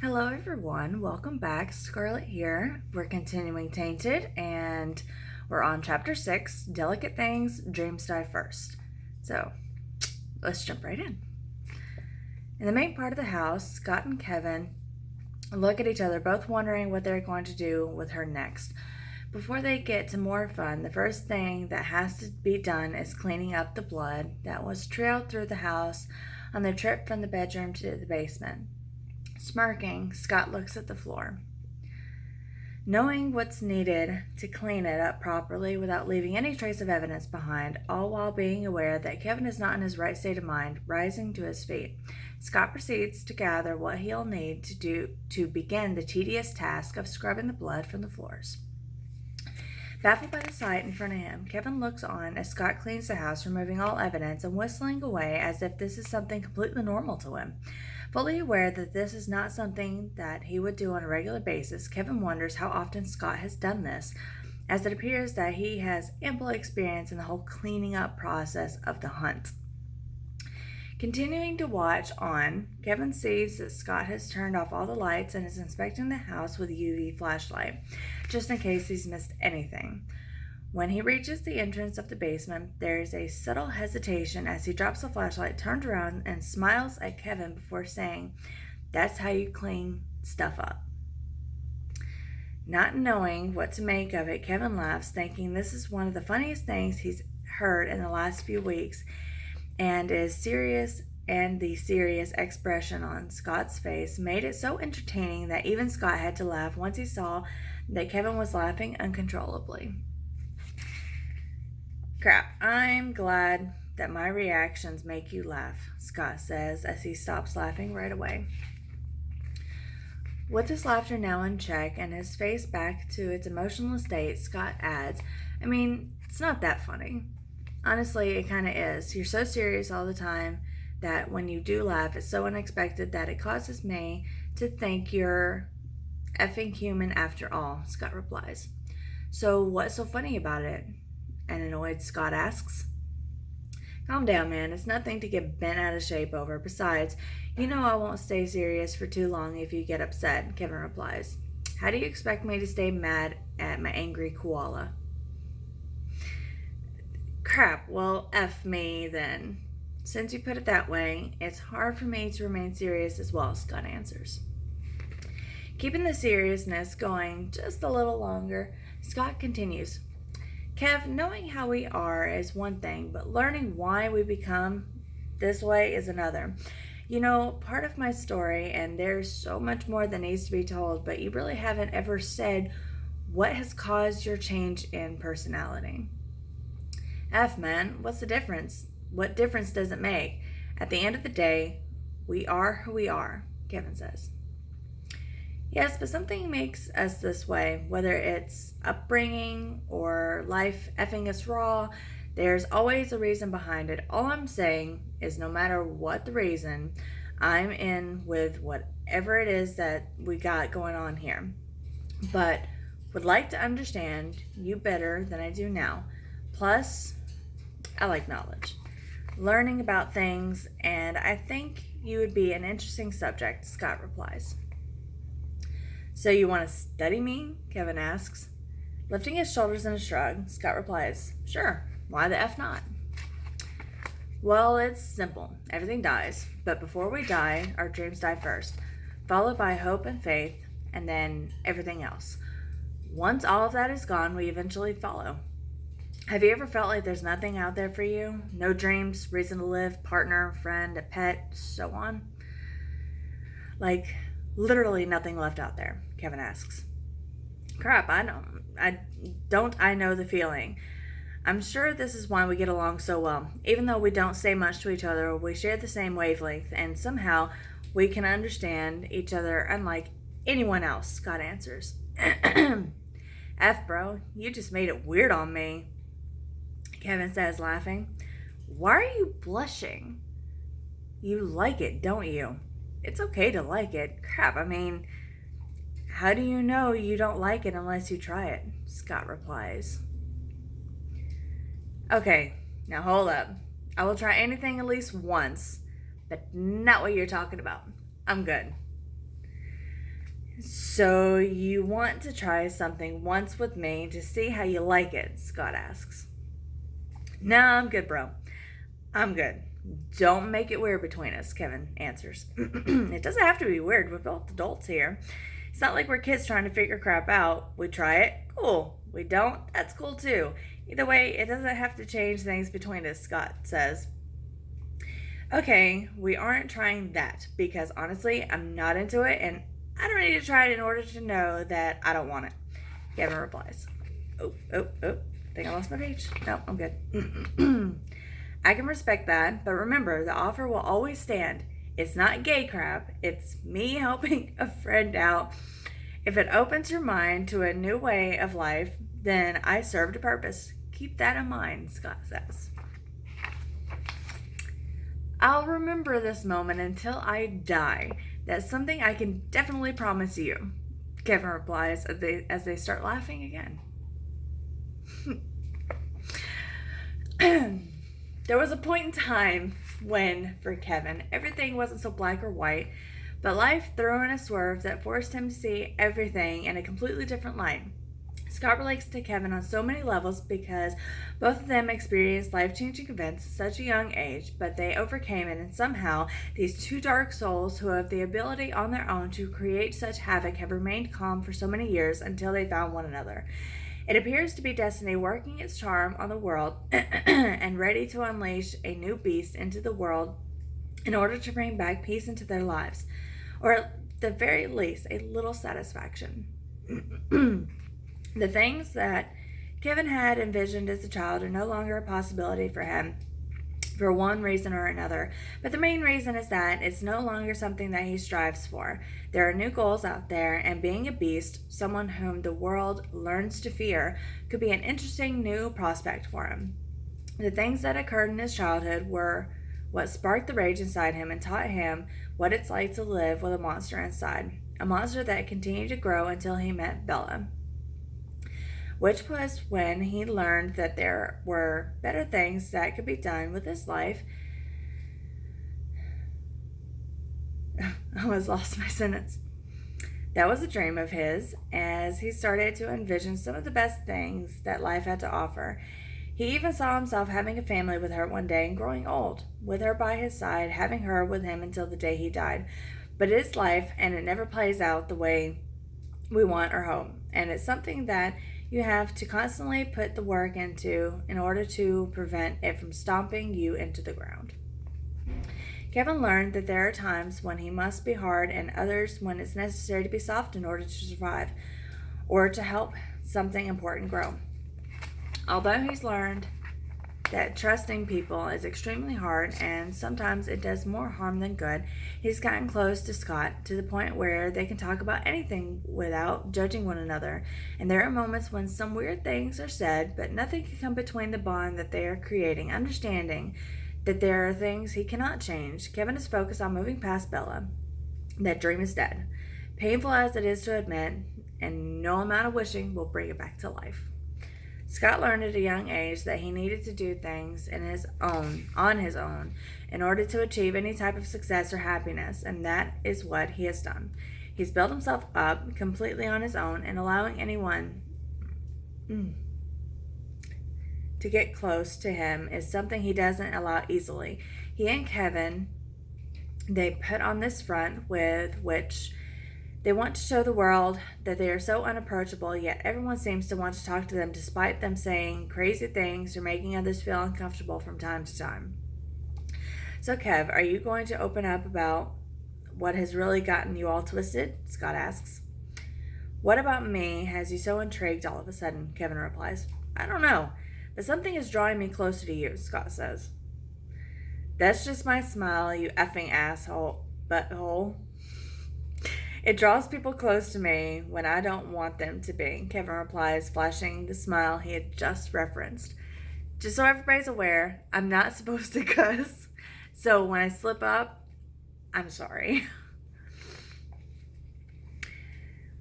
Hello, everyone. Welcome back. Scarlett here. We're continuing Tainted, and we're on Chapter 6 Delicate Things, Dreams Die First. So, let's jump right in. In the main part of the house, Scott and Kevin look at each other, both wondering what they're going to do with her next. Before they get to more fun, the first thing that has to be done is cleaning up the blood that was trailed through the house on their trip from the bedroom to the basement. Smirking, Scott looks at the floor. Knowing what's needed to clean it up properly without leaving any trace of evidence behind, all while being aware that Kevin is not in his right state of mind, rising to his feet, Scott proceeds to gather what he'll need to do to begin the tedious task of scrubbing the blood from the floors. Baffled by the sight in front of him, Kevin looks on as Scott cleans the house, removing all evidence and whistling away as if this is something completely normal to him. Fully aware that this is not something that he would do on a regular basis, Kevin wonders how often Scott has done this, as it appears that he has ample experience in the whole cleaning up process of the hunt. Continuing to watch on, Kevin sees that Scott has turned off all the lights and is inspecting the house with a UV flashlight, just in case he's missed anything. When he reaches the entrance of the basement, there is a subtle hesitation as he drops the flashlight, turns around, and smiles at Kevin before saying, "That's how you clean stuff up." Not knowing what to make of it, Kevin laughs, thinking this is one of the funniest things he's heard in the last few weeks, and the serious expression on Scott's face made it so entertaining that even Scott had to laugh once he saw that Kevin was laughing uncontrollably. "Crap, I'm glad that my reactions make you laugh," Scott says as he stops laughing right away. With his laughter now in check and his face back to its emotionless state, Scott adds, "I mean, it's not that funny. Honestly, it kind of is. You're so serious all the time that when you do laugh, it's so unexpected that it causes me to think you're effing human after all," Scott replies. "So what's so funny about it?" an annoyed Scott asks. "Calm down, man. It's nothing to get bent out of shape over. Besides, you know I won't stay serious for too long if you get upset," Kevin replies. "How do you expect me to stay mad at my angry koala?" "Crap, well, F me then. Since you put it that way, it's hard for me to remain serious as well," Scott answers. Keeping the seriousness going just a little longer, Scott continues, "Kev, knowing how we are is one thing, but learning why we become this way is another. You know, part of my story, and there's so much more that needs to be told, but you really haven't ever said what has caused your change in personality." "F, man, what's the difference? What difference does it make? At the end of the day, we are who we are," Kevin says. "Yes, but something makes us this way, whether it's upbringing or life effing us raw. There's always a reason behind it. All I'm saying is no matter what the reason, I'm in with whatever it is that we got going on here. But would like to understand you better than I do now. Plus, I like knowledge, learning about things, and I think you would be an interesting subject," Scott replies. "So you want to study me?" Kevin asks. Lifting his shoulders in a shrug, Scott replies, "Sure, why the F not?" "Well, it's simple. Everything dies, but before we die, our dreams die first, followed by hope and faith, and then everything else. Once all of that is gone, we eventually follow. Have you ever felt like there's nothing out there for you? No dreams, reason to live, partner, friend, a pet, so on?" "Like, literally nothing left out there?" Kevin asks. "Crap, I know the feeling. I'm sure this is why we get along so well. Even though we don't say much to each other, we share the same wavelength, and somehow we can understand each other unlike anyone else," Scott answers. "F, bro, you just made it weird on me," Kevin says, laughing. "Why are you blushing? You like it, don't you?" "It's okay to like it. Crap, I mean, how do you know you don't like it unless you try it?" Scott replies. "Okay, now hold up. I will try anything at least once, but not what you're talking about. I'm good." So you want to try something once with me to see how you like it, Scott asks. No, I'm good, bro. I'm good. Don't make it weird between us, Kevin answers. It doesn't have to be weird. We're both adults here. It's not like we're kids trying to figure crap out. We try it, cool. We don't, that's cool too. Either way, it doesn't have to change things between us, Scott says. Okay, we aren't trying that because honestly, I'm not into it and I don't need to try it in order to know that I don't want it. Kevin replies. Oh. I think I lost my page. No, I'm good. I can respect that, but remember, the offer will always stand. It's not gay crap. It's me helping a friend out. If it opens your mind to a new way of life, then I served a purpose. Keep that in mind, Scott says. I'll remember this moment until I die. That's something I can definitely promise you, Kevin replies as they start laughing again. There was a point in time when, for Kevin, everything wasn't so black or white, but life threw in a swerve that forced him to see everything in a completely different light. Scott relates to Kevin on so many levels because both of them experienced life-changing events at such a young age, but they overcame it, and somehow these two dark souls who have the ability on their own to create such havoc have remained calm for so many years until they found one another. It appears to be destiny working its charm on the world and ready to unleash a new beast into the world in order to bring back peace into their lives, or at the very least, a little satisfaction. The things that Kevin had envisioned as a child are no longer a possibility for him for one reason or another, but the main reason is that it's no longer something that he strives for. There are new goals out there, and being a beast, someone whom the world learns to fear, could be an interesting new prospect for him. The things that occurred in his childhood were what sparked the rage inside him and taught him what it's like to live with a monster inside, a monster that continued to grow until he met Bella, which was when he learned that there were better things that could be done with his life. I almost lost my sentence. That was a dream of his as he started to envision some of the best things that life had to offer. He even saw himself having a family with her one day and growing old, with her by his side, having her with him until the day he died. But it's life, and it never plays out the way we want or hope. And it's something that you have to constantly put the work into in order to prevent it from stomping you into the ground. Kevin learned that there are times when he must be hard and others when it's necessary to be soft in order to survive or to help something important grow. Although he's learned that trusting people is extremely hard and sometimes it does more harm than good, he's gotten close to Scott to the point where they can talk about anything without judging one another. And there are moments when some weird things are said, but nothing can come between the bond that they are creating, understanding that there are things he cannot change. Kevin is focused on moving past Bella. That dream is dead. Painful as it is to admit, and no amount of wishing will bring it back to life. Scott learned at a young age that he needed to do things on his own, in order to achieve any type of success or happiness, and that is what he has done. He's built himself up completely on his own, and allowing anyone to get close to him is something he doesn't allow easily. He and Kevin, they put on this front with which they want to show the world that they are so unapproachable, yet everyone seems to want to talk to them despite them saying crazy things or making others feel uncomfortable from time to time. So, Kev, are you going to open up about what has really gotten you all twisted? Scott asks. What about me has you so intrigued all of a sudden? Kevin replies. I don't know, but something is drawing me closer to you, Scott says. That's just my smile, you effing asshole, butthole. It draws people close to me when I don't want them to be, Kevin replies, flashing the smile he had just referenced. Just so everybody's aware, I'm not supposed to cuss, so when I slip up, I'm sorry.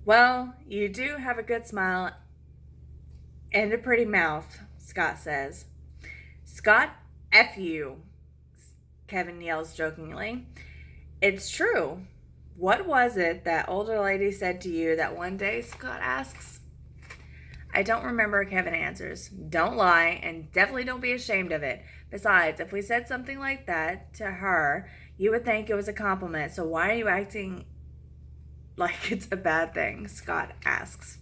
Well, you do have a good smile and a pretty mouth, Scott says. Scott, F you, Kevin yells jokingly. It's true. What was it that older lady said to you that one day? Scott asks. I don't remember, Kevin answers. Don't lie, and definitely don't be ashamed of it. Besides, if we said something like that to her, you would think it was a compliment, so why are you acting like it's a bad thing? Scott asks.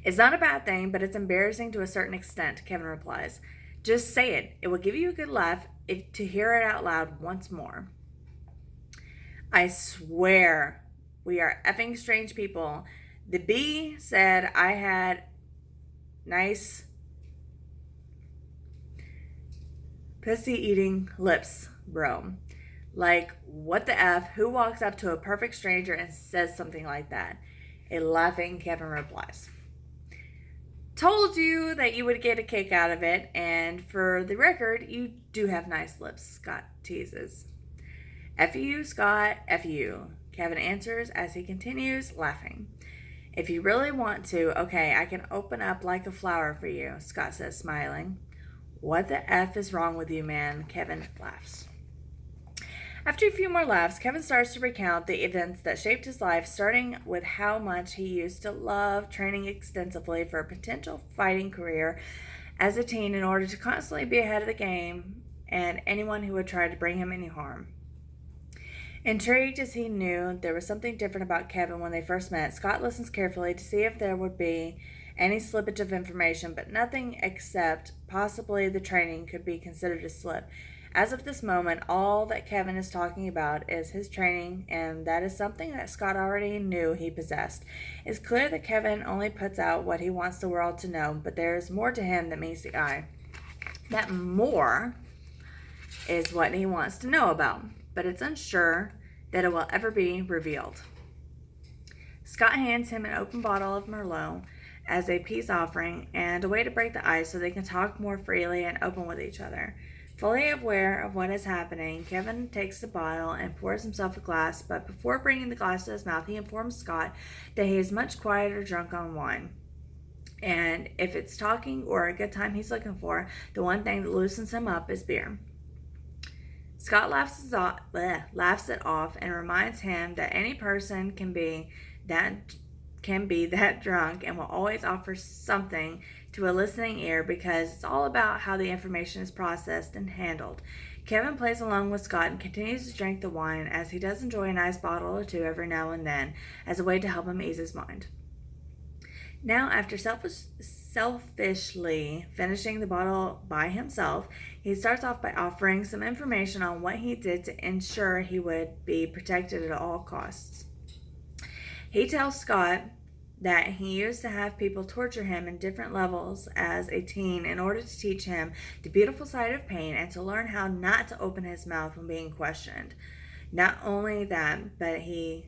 It's not a bad thing, but it's embarrassing to a certain extent, Kevin replies. Just say it. It will give you a good laugh to hear it out loud once more. I swear, we are effing strange people. The bee said I had nice pussy-eating lips, bro. Like, what the F? Who walks up to a perfect stranger and says something like that? A laughing Kevin replies. Told you that you would get a kick out of it, and for the record, you do have nice lips, Scott teases. F you, Scott, F you, Kevin answers as he continues laughing. If you really want to, okay, I can open up like a flower for you, Scott says, smiling. What the F is wrong with you, man? Kevin laughs. After a few more laughs, Kevin starts to recount the events that shaped his life, starting with how much he used to love training extensively for a potential fighting career as a teen in order to constantly be ahead of the game and anyone who would try to bring him any harm. Intrigued as he knew there was something different about Kevin when they first met, Scott listens carefully to see if there would be any slippage of information, but nothing except possibly the training could be considered a slip. As of this moment, all that Kevin is talking about is his training, and that is something that Scott already knew he possessed. It's clear that Kevin only puts out what he wants the world to know, but there is more to him than meets the eye. That more is what he wants to know about, but it's unsure that it will ever be revealed. Scott hands him an open bottle of Merlot as a peace offering and a way to break the ice so they can talk more freely and open with each other. Fully aware of what is happening, Kevin takes the bottle and pours himself a glass, but before bringing the glass to his mouth, he informs Scott that he is much quieter drunk on wine. And if it's talking or a good time he's looking for, the one thing that loosens him up is beer. Scott laughs it off and reminds him that any person can be that drunk and will always offer something to a listening ear because it's all about how the information is processed and handled. Kevin plays along with Scott and continues to drink the wine as he does enjoy a nice bottle or two every now and then as a way to help him ease his mind. Now, after selfishly finishing the bottle by himself, he starts off by offering some information on what he did to ensure he would be protected at all costs. He tells Scott that he used to have people torture him in different levels as a teen in order to teach him the beautiful side of pain and to learn how not to open his mouth when being questioned. Not only that, but he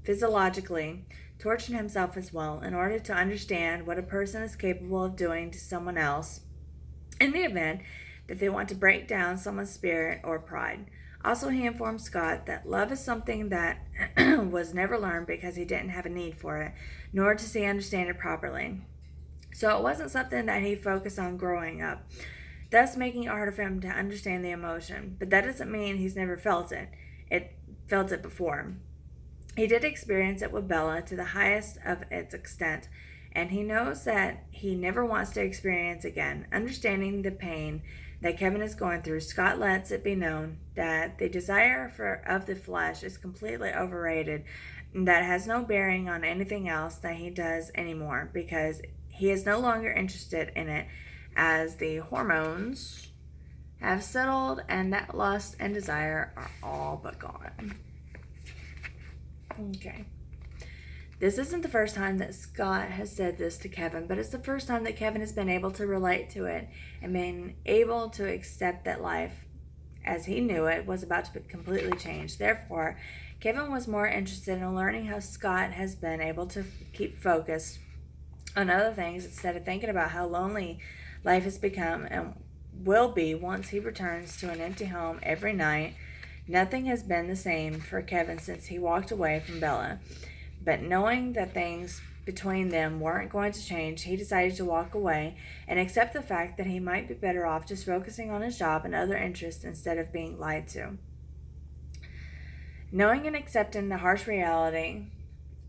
physiologically tortured himself as well in order to understand what a person is capable of doing to someone else in the event that they want to break down someone's spirit or pride. Also, he informed Scott that love is something that was never learned because he didn't have a need for it, nor does he understand it properly. So it wasn't something that he focused on growing up, thus making it harder for him to understand the emotion. But that doesn't mean he's never felt it. Felt it before. He did experience it with Bella to the highest of its extent, and he knows that he never wants to experience again. Understanding the pain that Kevin is going through, Scott lets it be known that the desire of the flesh is completely overrated and that has no bearing on anything else that he does anymore because he is no longer interested in it as the hormones have settled and that lust and desire are all but gone. Okay. This isn't the first time that Scott has said this to Kevin, but it's the first time that Kevin has been able to relate to it and been able to accept that life, as he knew it, was about to be completely changed. Therefore, Kevin was more interested in learning how Scott has been able to keep focused on other things instead of thinking about how lonely life has become and will be once he returns to an empty home every night. Nothing has been the same for Kevin since he walked away from Bella. But knowing that things between them weren't going to change, he decided to walk away and accept the fact that he might be better off just focusing on his job and other interests instead of being lied to. Knowing and accepting the harsh reality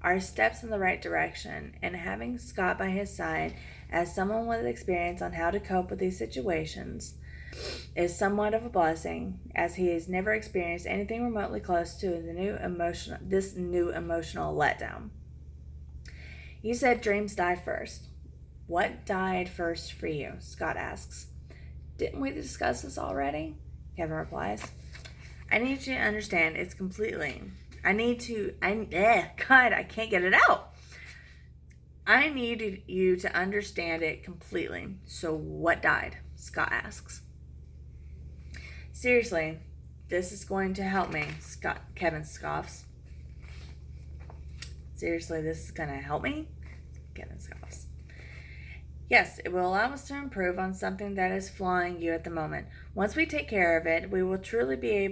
are steps in the right direction, and having Scott by his side as someone with experience on how to cope with these situations is somewhat of a blessing, as he has never experienced anything remotely close to this new emotional letdown. You said dreams die first. What died first for you? Scott asks. Didn't we discuss this already? Kevin replies. I need you to understand it's completely. God, I can't get it out. I need you to understand it completely. So what died? Scott asks. Seriously, this is going to help me, Kevin scoffs. Seriously, this is going to help me? Kevin scoffs. Yes, it will allow us to improve on something that is flaw-ing you at the moment. Once we take care of it, we will truly be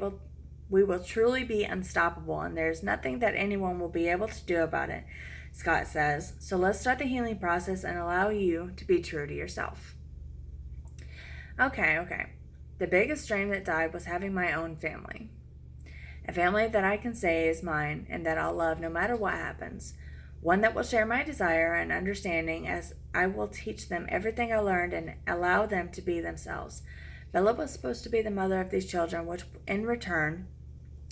unstoppable, and there's nothing that anyone will be able to do about it, Scott says. So let's start the healing process and allow you to be true to yourself. Okay. The biggest dream that died was having my own family. A family that I can say is mine and that I'll love no matter what happens. One that will share my desire and understanding, as I will teach them everything I learned and allow them to be themselves. Bella was supposed to be the mother of these children, which in return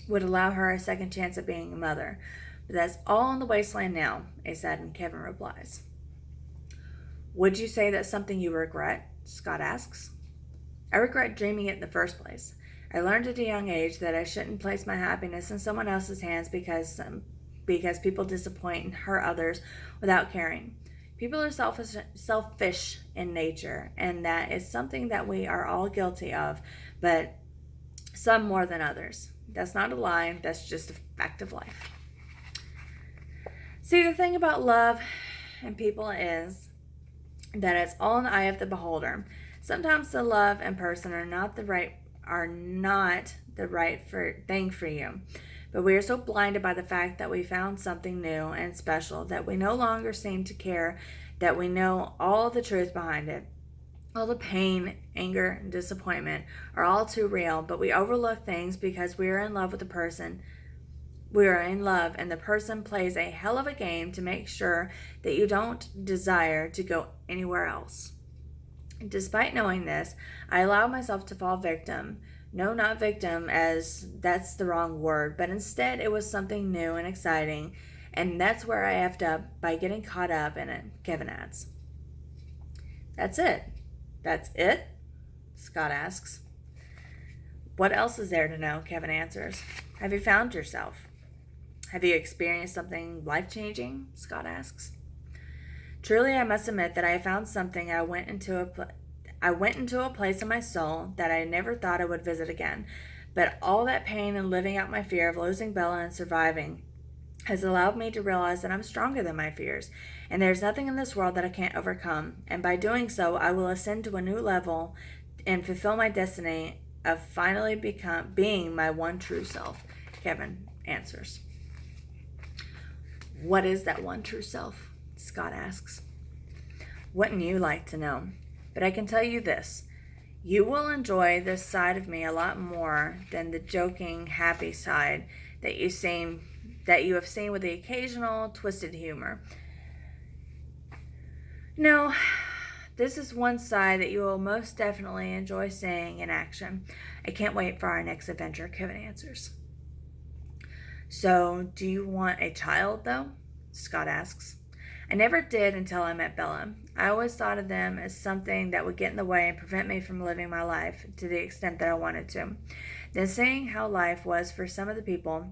would allow her a second chance at being a mother. But that's all in the wasteland now, a saddened Kevin replies. Would you say that's something you regret? Scott asks. I regret dreaming it in the first place. I learned at a young age that I shouldn't place my happiness in someone else's hands because people disappoint and hurt others without caring. People are selfish in nature, and that is something that we are all guilty of, but some more than others. That's not a lie, that's just a fact of life. See, the thing about love and people is that it's all in the eye of the beholder. Sometimes the love and person are not the right thing for you. But we are so blinded by the fact that we found something new and special that we no longer seem to care that we know all the truth behind it. All the pain, anger, and disappointment are all too real, but we overlook things because we are in love with the person. We are in love, and the person plays a hell of a game to make sure that you don't desire to go anywhere else. Despite knowing this, I allowed myself to fall victim. No, not victim, as that's the wrong word, but instead it was something new and exciting, and that's where I effed up by getting caught up in it, Kevin adds. That's it? That's it? Scott asks. What else is there to know? Kevin answers. Have you found yourself? Have you experienced something life-changing? Scott asks. Truly, I must admit that I found something. I went into a place in my soul that I never thought I would visit again. But all that pain and living out my fear of losing Bella and surviving has allowed me to realize that I'm stronger than my fears, and there's nothing in this world that I can't overcome. And by doing so, I will ascend to a new level and fulfill my destiny of finally being my one true self. Kevin answers. What is that one true self? Scott asks. Wouldn't you like to know? But I can tell you this. You will enjoy this side of me a lot more than the joking, happy side that you have seen with the occasional twisted humor. No, this is one side that you will most definitely enjoy seeing in action. I can't wait for our next adventure, Kevin answers. So, do you want a child, though? Scott asks. I never did until I met Bella. I always thought of them as something that would get in the way and prevent me from living my life to the extent that I wanted to. Then seeing how life was for some of the people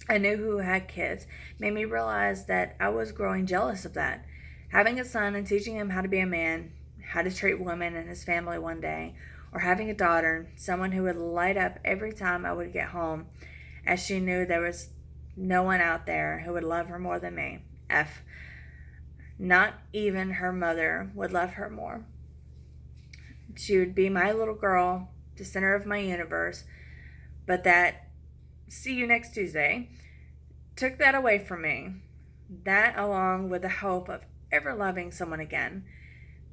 I knew who had kids made me realize that I was growing jealous of that. Having a son and teaching him how to be a man, how to treat women and his family one day, or having a daughter, someone who would light up every time I would get home, as she knew there was no one out there who would love her more than me. Not even her mother would love her more. She would be my little girl, the center of my universe, but that "see you next Tuesday" took that away from me. That, along with the hope of ever loving someone again,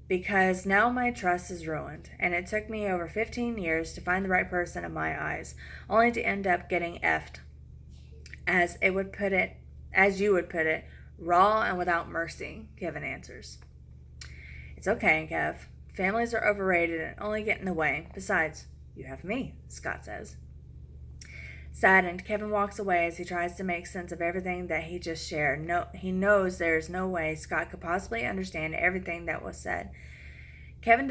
because now my trust is ruined, and it took me over 15 years to find the right person in my eyes, only to end up getting effed. As you would put it, raw and without mercy, Kevin answers. It's okay, Kev. Families are overrated and only get in the way. Besides, you have me, Scott says. Saddened, Kevin walks away as he tries to make sense of everything that he just shared. He knows there is no way Scott could possibly understand everything that was said. Kevin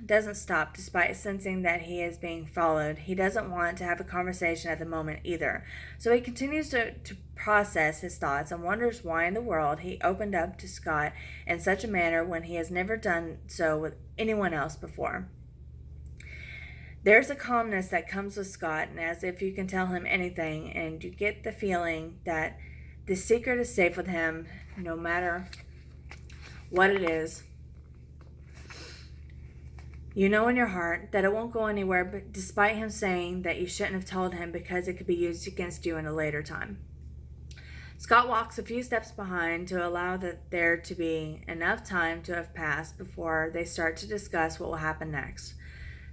doesn't stop despite sensing that he is being followed. He doesn't want to have a conversation at the moment either. So he continues to process his thoughts and wonders why in the world he opened up to Scott in such a manner when he has never done so with anyone else before. There's a calmness that comes with Scott, and as if you can tell him anything, and you get the feeling that the secret is safe with him no matter what it is. You know in your heart that it won't go anywhere, but despite him saying that you shouldn't have told him because it could be used against you in a later time. Scott walks a few steps behind to allow there to be enough time to have passed before they start to discuss what will happen next.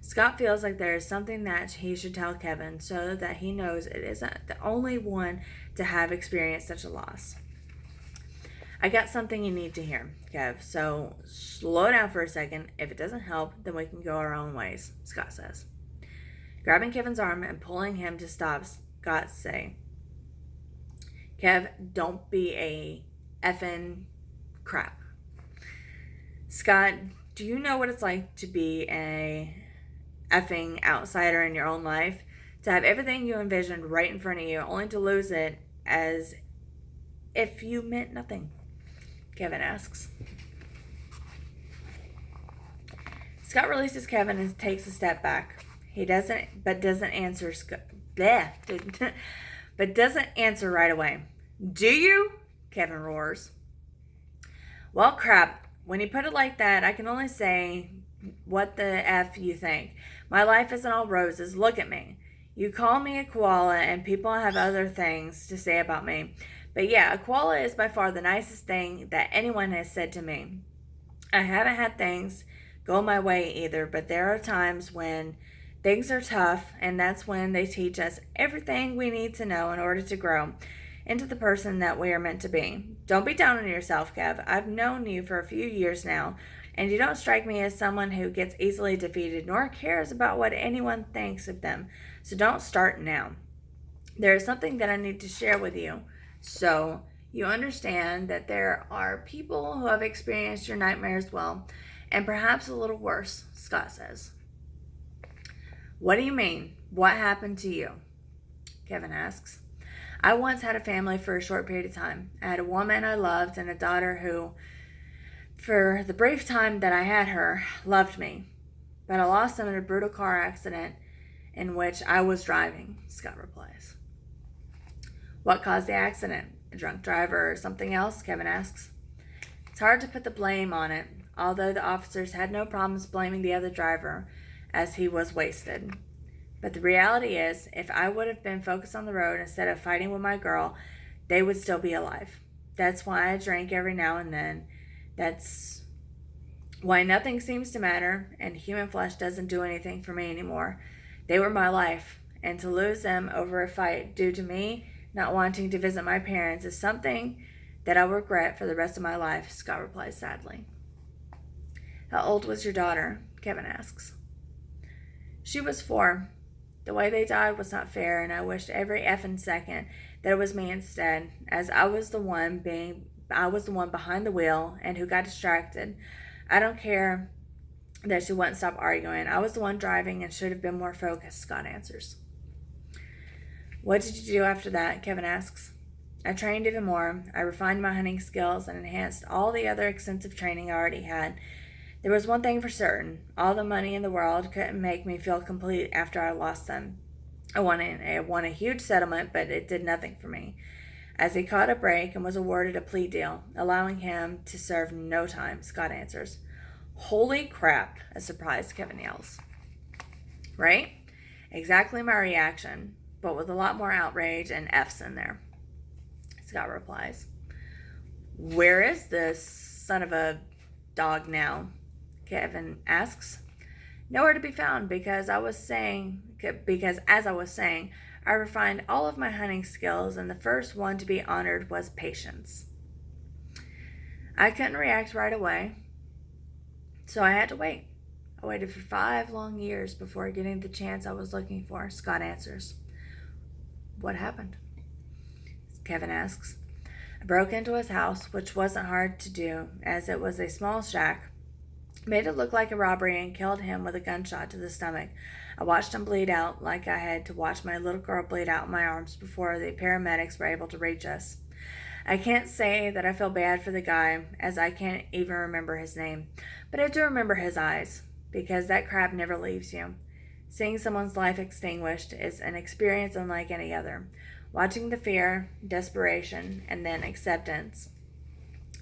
Scott feels like there is something that he should tell Kevin so that he knows it isn't the only one to have experienced such a loss. I got something you need to hear, Kev, so slow down for a second. If it doesn't help, then we can go our own ways, Scott says. Grabbing Kevin's arm and pulling him to stop, Scott says, Kev, don't be a effing crap. Scott, do you know what it's like to be a effing outsider in your own life? To have everything you envisioned right in front of you, only to lose it as if you meant nothing? Kevin asks. Scott releases Kevin and takes a step back. He doesn't answer right away. Do you? Kevin roars. Well, crap. When you put it like that, I can only say what the F you think. My life isn't all roses. Look at me. You call me a koala, and people have other things to say about me. But yeah, a koala is by far the nicest thing that anyone has said to me. I haven't had things go my way either, but there are times when things are tough, and that's when they teach us everything we need to know in order to grow into the person that we are meant to be. Don't be down on yourself, Kev. I've known you for a few years now, and you don't strike me as someone who gets easily defeated nor cares about what anyone thinks of them. So don't start now. There is something that I need to share with you, so you understand that there are people who have experienced your nightmare as well, and perhaps a little worse, Scott says. What do you mean? What happened to you? Kevin asks. I once had a family for a short period of time. I had a woman I loved and a daughter who, for the brief time that I had her, loved me. But I lost them in a brutal car accident in which I was driving, Scott replies. What caused the accident? A drunk driver or something else? Kevin asks. It's hard to put the blame on it, although the officers had no problems blaming the other driver as he was wasted. But the reality is, if I would have been focused on the road instead of fighting with my girl, they would still be alive. That's why I drink every now and then. That's why nothing seems to matter, and human flesh doesn't do anything for me anymore. They were my life, and to lose them over a fight due to me not wanting to visit my parents is something that I'll regret for the rest of my life, Scott replies sadly. How old was your daughter? Kevin asks. She was 4. The way they died was not fair, and I wished every effing second that it was me instead, as I was the one behind the wheel and who got distracted. I don't care that she wouldn't stop arguing. I was the one driving and should have been more focused, Scott answers. What did you do after that? Kevin asks. I trained even more. I refined my hunting skills and enhanced all the other extensive training I already had. There was one thing for certain. All the money in the world couldn't make me feel complete after I lost them. I won a huge settlement, but it did nothing for me, as he caught a break and was awarded a plea deal, allowing him to serve no time, Scott answers. Holy crap, a surprised Kevin yells. Right? Exactly my reaction, but with a lot more outrage and F's in there, Scott replies. Where is this son of a dog now? Kevin asks. Nowhere to be found because as I was saying, I refined all of my hunting skills, and the first one to be honored was patience. I couldn't react right away, so I had to wait. I waited for 5 long years before getting the chance I was looking for, Scott answers. What happened? Kevin asks. I broke into his house, which wasn't hard to do, as it was a small shack, made it look like a robbery, and killed him with a gunshot to the stomach. I watched him bleed out like I had to watch my little girl bleed out in my arms before the paramedics were able to reach us. I can't say that I feel bad for the guy, as I can't even remember his name, but I do remember his eyes, because that crap never leaves you. Seeing someone's life extinguished is an experience unlike any other. Watching the fear, desperation, and then acceptance,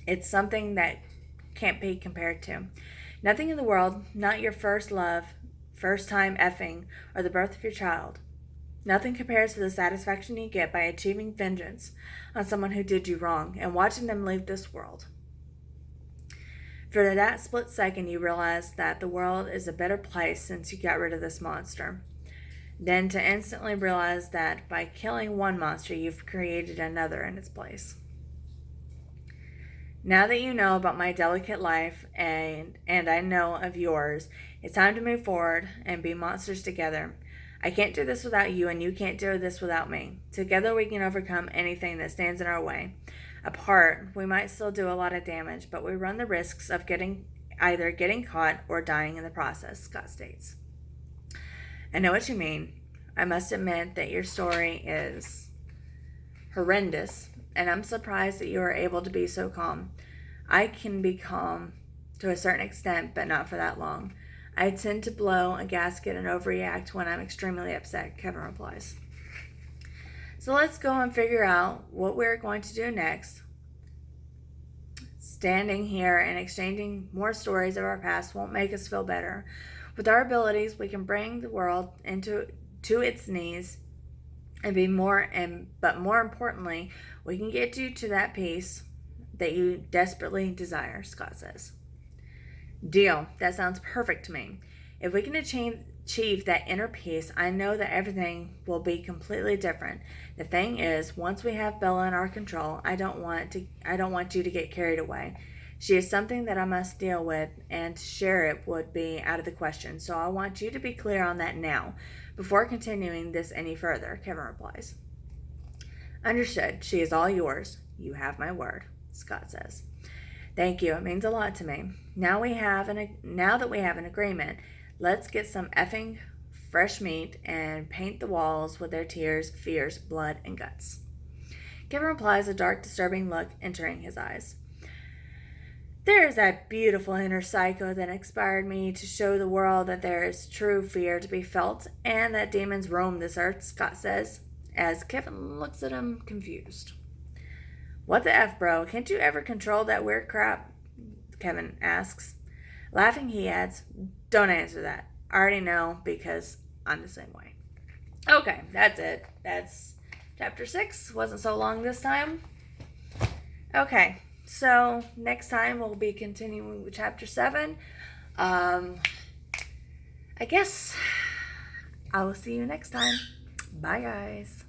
it's something that can't be compared to. Nothing in the world, not your first love, first time effing, or the birth of your child. Nothing compares to the satisfaction you get by achieving vengeance on someone who did you wrong and watching them leave this world. For that split second, you realize that the world is a better place since you got rid of this monster. Then to instantly realize that by killing one monster, you've created another in its place. Now that you know about my delicate life and I know of yours, it's time to move forward and be monsters together. I can't do this without you, and you can't do this without me. Together we can overcome anything that stands in our way. Apart, we might still do a lot of damage, but we run the risks of either getting caught or dying in the process, Scott states. I know what you mean. I must admit that your story is horrendous, and I'm surprised that you are able to be so calm. I can be calm to a certain extent, but not for that long. I tend to blow a gasket and overreact when I'm extremely upset, Kevin replies. So let's go and figure out what we're going to do next. Standing here and exchanging more stories of our past won't make us feel better. With our abilities, we can bring the world to its knees but more importantly, we can get you to that peace that you desperately desire, Scott says. Deal. That sounds perfect to me. If we can achieve that inner peace, I know that everything will be completely different. The thing is, once we have Bella in our control, I don't want you to get carried away. She is something that I must deal with, and to share it would be out of the question. So I want you to be clear on that now, before continuing this any further, Kevin replies. Understood. She is all yours. You have my word, Scott says. Thank you. It means a lot to me. Now that we have an agreement, let's get some effing fresh meat and paint the walls with their tears, fears, blood, and guts. Kevin replies, a dark, disturbing look entering his eyes. There is that beautiful inner psycho that inspired me to show the world that there is true fear to be felt and that demons roam this earth, Scott says, as Kevin looks at him confused. What the F, bro? Can't you ever control that weird crap? Kevin asks. Laughing, he adds, don't answer that. I already know because I'm the same way. Okay, that's it. That's chapter 6. Wasn't so long this time. Okay, so next time we'll be continuing with chapter 7. I guess I will see you next time. Bye, guys.